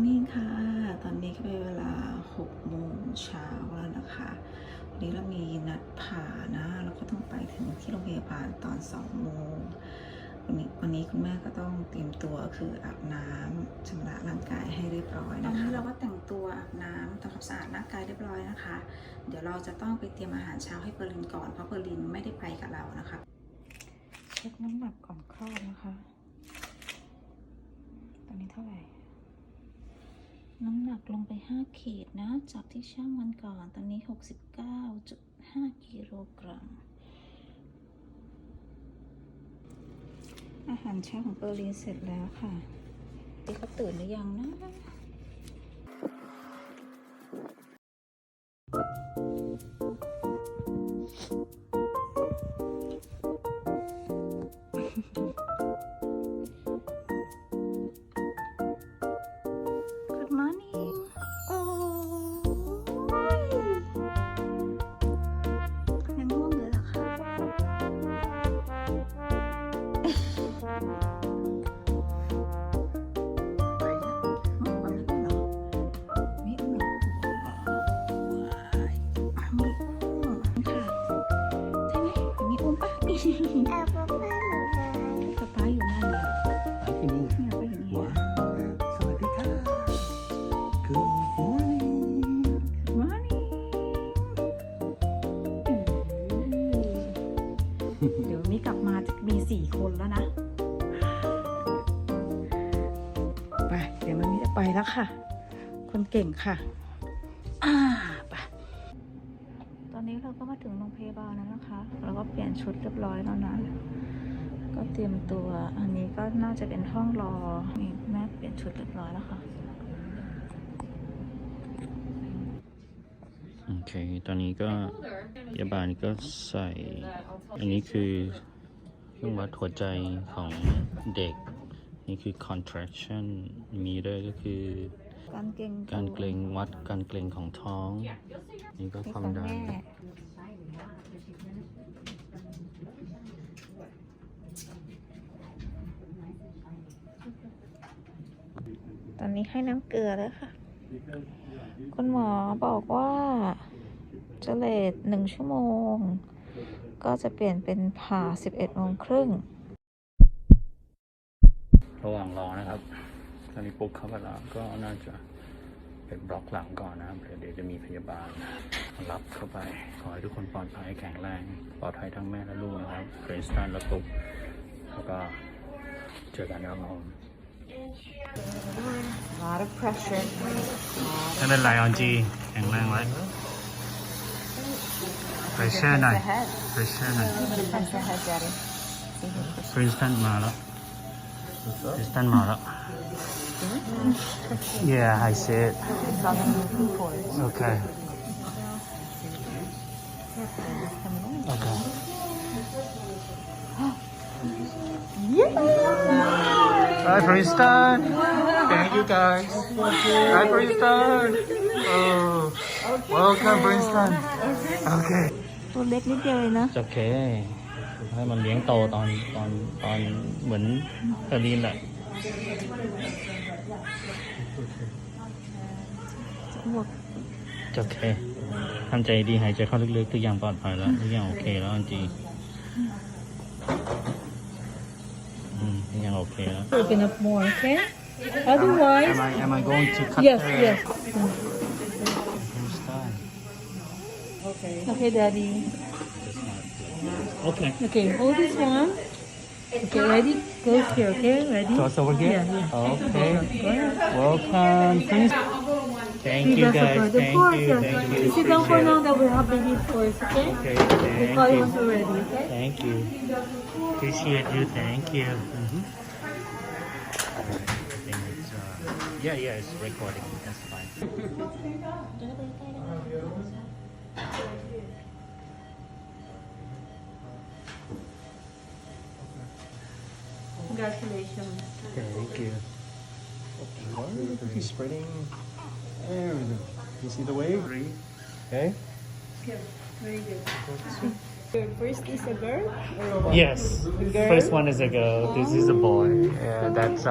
นิ่งค่ะตอนนี้ก็เป็นเวลา6 โมงเช้าแล้วนะคะวันนี้เรามีนัดผ่านะเราก็ต้องไปถึงที่โรงพยาบาลตอน2 โมงวันนี้คุณแม่ก็ต้องเตรียมตัวคืออาบน้ำชำระร่างกายให้เรียบร้อยนะคะเราก็แต่งตัวอาบน้ำทำความสะอาดร่างกายเรียบร้อยนะคะเดี๋ยวเราจะต้องไปเตรียมอาหารเช้าให้เปอร์ลินก่อนเพราะเปอร์ลินไม่ได้ไปกับเรานะคะเช็คน้ำหนักก่อนคลอดนะคะตอนนี้เท่าไหร่น้ำหนักลงไป5 ขีดนะจากที่ช่างวันก่อนตอนนี้ 69.5 กิโลกรัมอาหารเช้าของเปอร์ลินเสร็จแล้วค่ะพี่เขาตื่นหรือยังนะแอบป้าหนูนะป๊าอยู่นั่นเลยไปที่นี่ เนี่ยไปอยู่นี่ ว้าวสวัสดีค่ะ Good morning Good morning เดี๋ยวมีกลับมาจะมี4 คนแล้วนะ ไปเดี๋ยวมันมีจะไปแล้วค่ะ คนเก่งค่ะไปตอนนี้เราก็มาถึงโรงพยาบาลแล้วนะคะเราก็เปลี่ยนชุดเรียบร้อยแล้วนะก็เตรียมตัวอันนี้ก็น่าจะเป็นห้องรอนี่แม่เปลี่ยนชุดเรียบร้อยแล้วค่ะโอเคตอนนี้ก็พยาบาลก็ใส่อันนี้คือเครื่องวัดหัวใจของเด็กนี่คือ contraction มีด้วยก็คือการเกร็งวัดการเกร็งของท้องนี่ก็ความดันตอนนี้ให้น้ำเกลือแล้วค่ะคุณหมอบอกว่าจะเลท1 ชั่วโมงก็จะเปลี่ยนเป็นผ่า 11 โมงครึ่งระหว่างรอนะครับตอนนี้ปุ๊บเข้าไปแล้วก็น่าจะเป็นบล็อกหลังก่อนนะครับเดี๋ยวจะมีพยาบาลรับเข้าไปขอให้ทุกคนปลอดภัยแข็งแรงปลอดภัยทั้งแม่และลูกนะครับเกรซตันและปุ๊บแล้วก็เจอกันนะครับlot of pressure ไม่เป็นไรออนจีแข็งแรงไว้ pressure หน่อย pressure หน่อย Princeton มาแล้ว Princeton มาแล้ว Yeah I see it Okay Okay Hi Princeton Thank you guys Hi Princeton Oh Welcome Princeton Okay ตัวเล็กนิดเดียวเลยนะโอเคให้มันเลี้ยงโตตอนเหมือนเทอรีนแหละโอเคทำใจดีหายใจเข้าลึกๆทุกอย่างปลอดภัยแล้วทุกอย่างโอเคแล้วจริงทุกอย่างโอเคแล้ว Open up more okay otherwise Am I going to cut yes okay daddy Okay hold this one okay ready goes here okay ready Toss over here yeah Okay Welcome Prince Thank you guys Thank you sit down for now that we have baby first okay Okay we'll call you once we're ready okay Thank you Appreciate you Thank you Yeah it's recording that's fine Congratulations. Thank you. He's spreading. There we go. You see the wave? Okay. Good. Very good. Your first is a girl? Yes. Girl? First one is a girl. This is a boy. Yeah, that's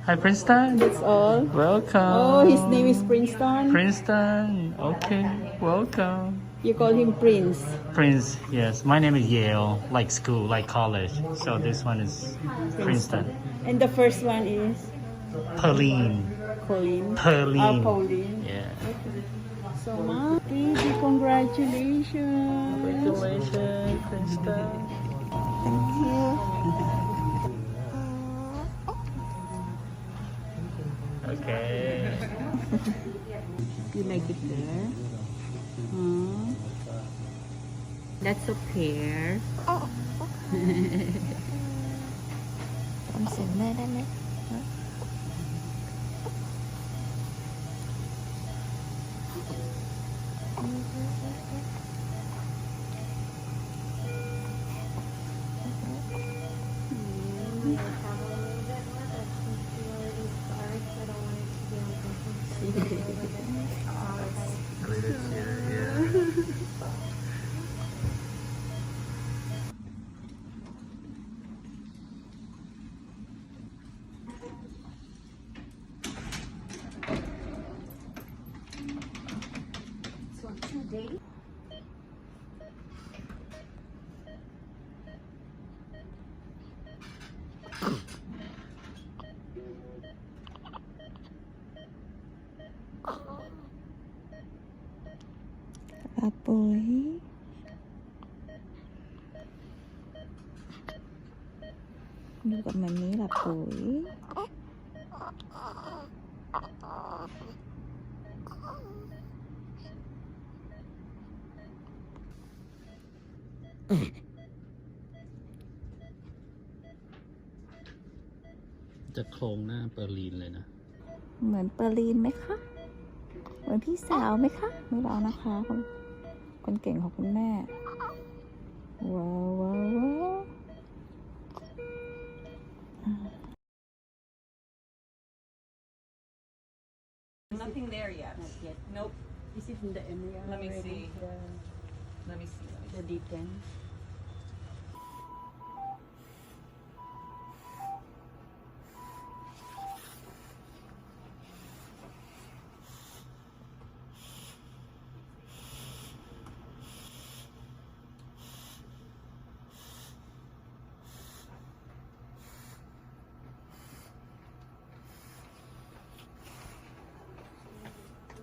Hi, Princeton. That's all. Welcome. Oh, his name is Princeton. Princeton. Okay, welcome. You call him Prince. Prince, yes. My name is Yale, like school, like college. So this one is Princeton. And the first one is Purrine. Colleen. Purrine. Pauline. Yeah. So, Mom, baby, congratulations. Congratulations, Princeton. Thank you. Okay. You like it there? Hmm. That's a pear. ทำเสียงแม่ได้ไหม ปลาปุ๋ยอยู่กับมันนี้ล่ะปุ๋ย จะโครงหน้าเปอร์ลีนเลยนะ เหมือนเปอร์ลีนไหมคะ เหมือนพี่สาวไหมคะ ไม่เรานะคะคนเก่งของคุณแม่ ว้าวว้าวว้าว Nothing there yet. Not yet. Nope. This is in the area. Let me already, see. Let me see. The D10.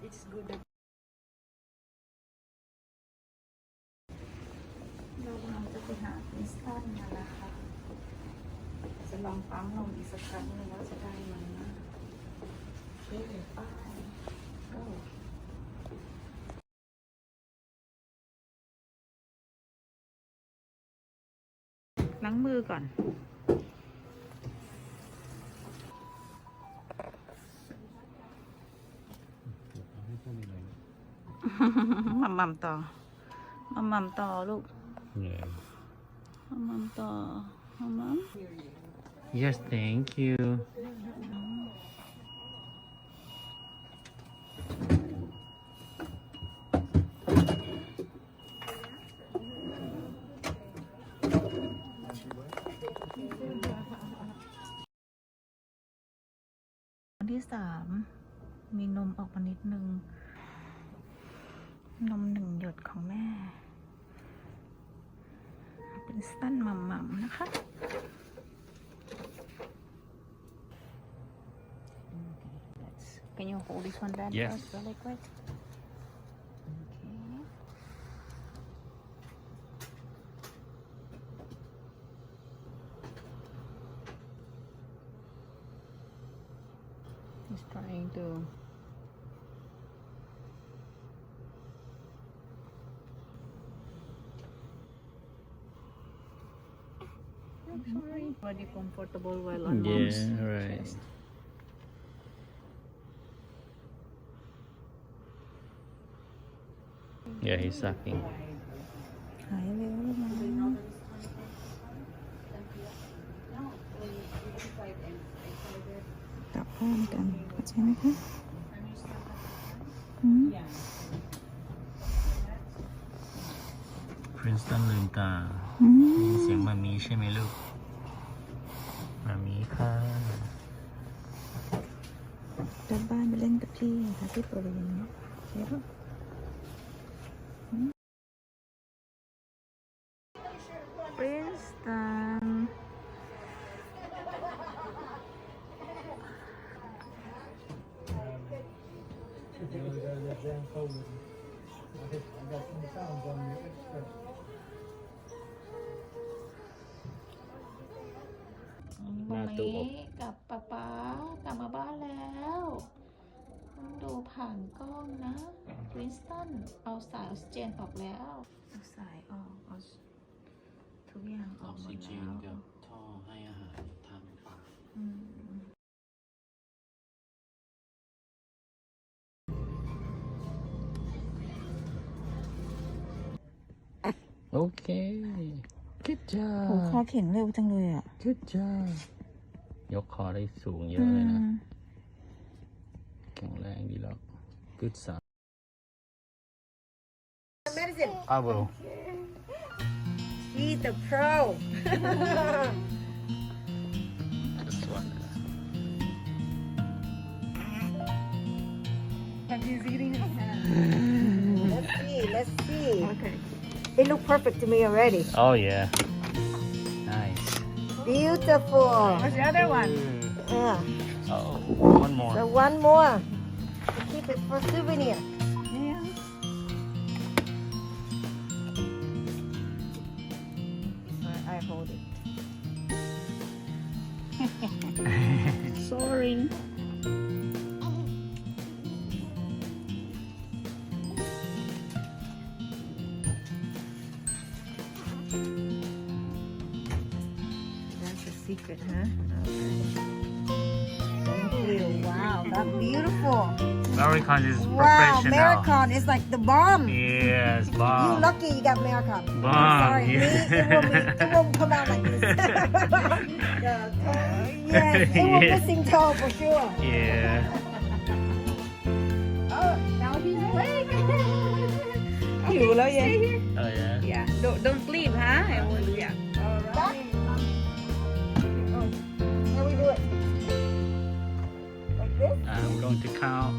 It's good that เรากำลังจะไปหาพรินสตันมาแล้วค่ะ จะลองปั๊มลมอีกสักครั้งหนึงว่าจะได้ไหมนะเฮ้ยป้ายก็ล้างมือก่อน มัมต่อมัมต่อลูก Yeah. มัมต่อมัม Yes, thank you. วันที่มีนมออกมานิดนึง นม1 หยดของแม่ เป็นสตันมัมนะคะ Can you hold this one down Yes. first really quick? Okay. He's trying to Very comfortable while on mom's Yeah, right. chest. Yeah, he's sucking. หายเร็วแล้วนะ กลับบ้านกันเข้าใจไหมคะอืม Princeton ลืมตา อืม ได้ยินเสียงมามีใช่ไหมลูกมามีค่ะ กลับบ้านไปเล่นกับพี่ค่ะที่ปริญญาใช่ปะPrinceton หน้าตู้อบ กับป๊าป๊ากลับมาบ้านแล้วต้องดูผ่านกล้องนะ Princeton เอาสายออกซิเจนออกแล้วเอาสายออกเอาทุกอย่างอ อ อ อก ก หม ซิ ด เจ แล้ น ว กับท่อให้อาหารทางปาก อืม โอเค good โหคอ job แข็งเร็วจังเลยอ่ะ good job ยกคอได้สูงเยอะเลยนะ แข็งแรงดีแล้ว good son I will He's the pro. just one He's eating his hand. Let's see. Okay. It look perfect to me already. oh yeah nice Beautiful. What's the other one? Yeah. oh one more So one more. To keep it for souvenir. Yeah. I hold it. Sorry. That's a secret, huh? Okay. Thank you. Wow, that's beautiful. American is Wow, professional Maricon is like the bomb. yes You bomb lucky you got Maricon. Bomb, Sorry, yeah. it won't come out like this. Yes, it will Yeah. missing toe for sure. yeah Oh, now he's awake. Hiểuแล้วยัง Stay here. oh yeah Yeah. Don't sleep, huh? I will, yeah. Back. How we do it? Like this? I'm going to count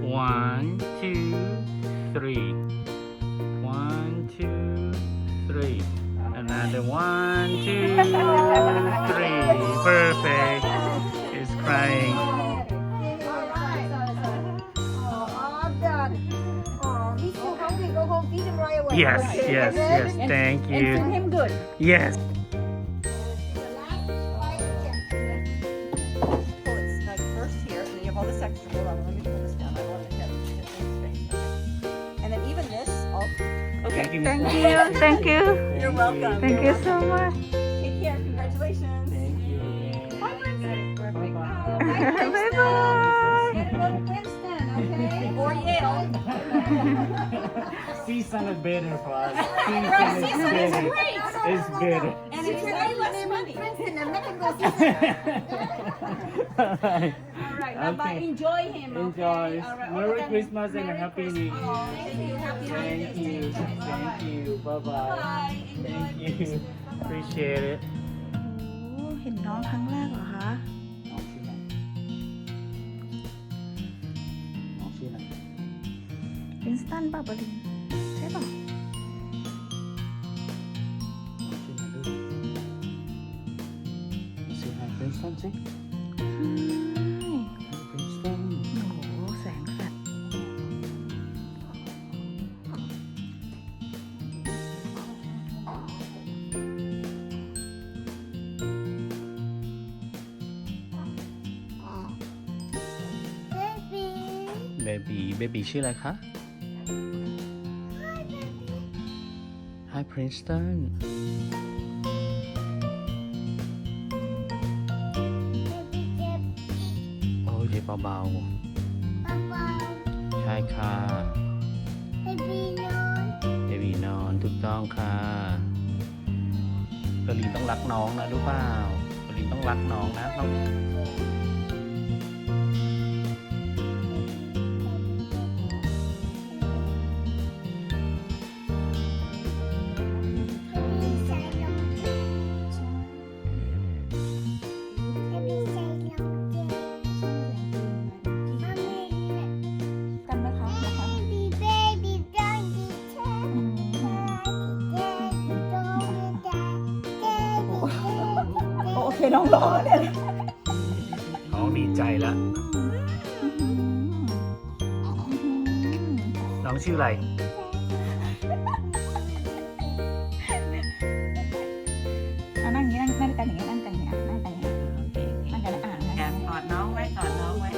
1 2 3 1 2 3 another 1 2 3 perfect it's crying Oh, I'm done. Oh, he's so hungry. Go home, feed him right away. yes Okay, yes and then- yes thank And feed you him good. yes Pull it like first here, and then you have all this extra. Hold on, let me pull this down. I want to get space. And then even this, I'll. Okay. Thank you You're welcome. thank you so much Take care. Congratulations. thank you bye bye Princeton, okay? Or Yale. season is better for us Season is great. it's better And it's way less money. Princeton, and make him go see All right. Now, bye. Okay. Enjoy him. enjoy Okay? All right. Merry Then Christmas and Merry Happy New Christmas. Year Oh, thank you. Happy holidays. thank you bye bye Bye. thank you appreciate it โอ้เห็นน้องครั้งแรกเหรอคะ น้องชื่ออะไรน้องชื่ออะไร Princeton ป่ะปริญใช่ป่ะ น้องชื่ออะไรลูกชื่ออะไร Princeton สิ Princeton โอ้โหแสงสัตว์ baby ชื่ออะไรคะ Hi Princeton โอ้ยเบาๆใช่ค่ะ baby นอนถูกต้องค่ะกะลีต้องรักน้องนะรู้เปล่ากะลีต้องรักน้องนะต้อง Happy เคน้องร้องเนี่ย น้องดีใจแล้ว น้องชื่ออะไร นั่งอย่างนี้นั่งกันอย่างนี้นั่งกันอย่างนี้นั่งกันอย่างนี้นั่งกันแล้วแอบกอดน้องไว้กอดน้องไว้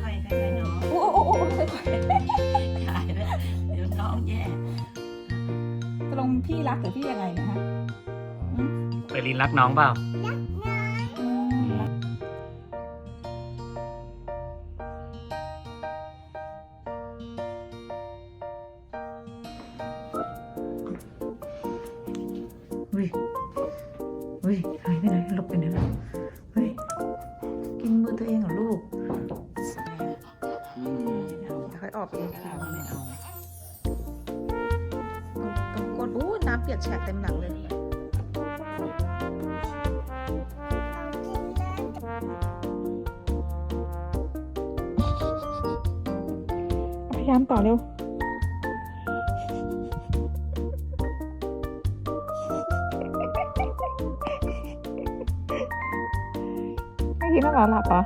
ค่อยๆได้น้อง โอ้โอ้โอ้ค่อย ถ่ายแล้วเดี๋ยวน้องแย่ ๆตกลงพี่รักหรือพี่ยังไงเนี่ยฮะ เปรินรักน้องเปล่า เฮ้ยหายไปไหนหลบไปไหนแล้วเฮ้ยกินมือตัวเองเหรอลูกค่อยออกเองค่ะไม่เอาตรงก้นอู้น้ำเปียกแฉะเต็มหลังเลยพยายามต่อเร็วไม่กินแล้วเหรอหลับเหรอ